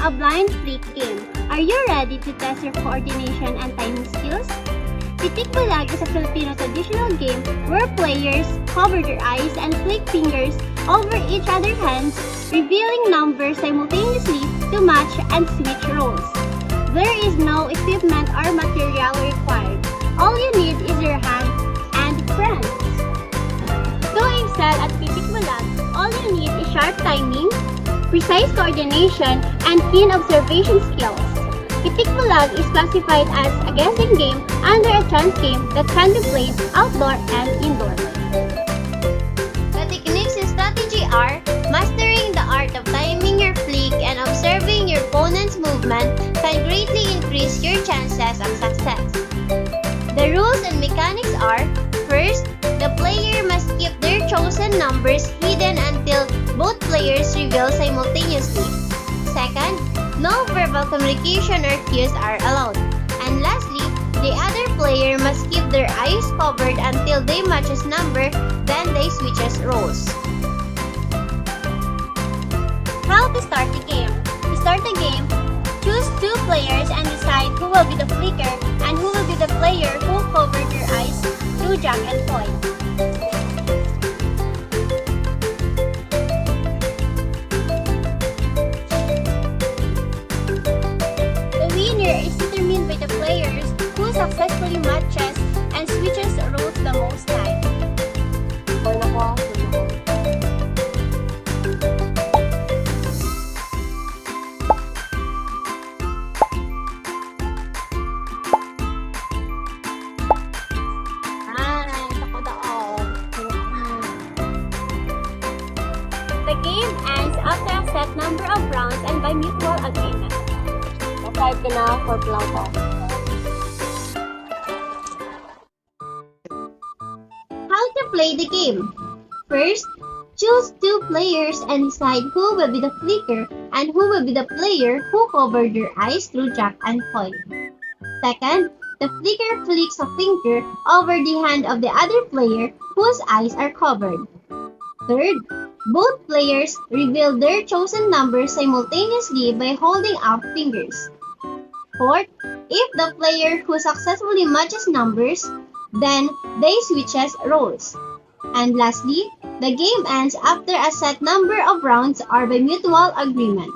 a blind flick game. Are you ready to test your coordination and timing skills? Pitik Bulag is a Filipino traditional game where players cover their eyes and flick fingers over each other's hands, revealing numbers simultaneously to match and switch roles. There is no equipment or material required. All you need is your hand and friends. To excel at Pitik Bulag, all you need is sharp timing, precise coordination, and keen observation skills. Pitik Bulag is classified as a guessing game under a chance game that can be played outdoor and indoor. The techniques and strategy are mastering the art of timing your flick and observing your opponent's movement can greatly increase your chances of success. The rules and mechanics are: first, the player must keep their chosen numbers hidden until both players reveal simultaneously. Second, no verbal communication or cues are allowed. And lastly, the other player must keep their eyes covered until they matches number, then they switches roles. How to start the game? To start the game, choose two players and decide who will be the flicker and who will be the player who covered their eyes through jack and point. The winner is determined by the players who successfully matches and switches roles the most time. The game ends after a set number of rounds and by mutual agreement. Aside ka na for Blanco. How to play the game? First, choose two players and decide who will be the flicker and who will be the player who covered their eyes through jack and point. Second, the flicker flicks a finger over the hand of the other player whose eyes are covered. Third, both players reveal their chosen numbers simultaneously by holding up fingers. Fourth, if the player who successfully matches numbers, then they switches roles. And lastly, the game ends after a set number of rounds or by mutual agreement.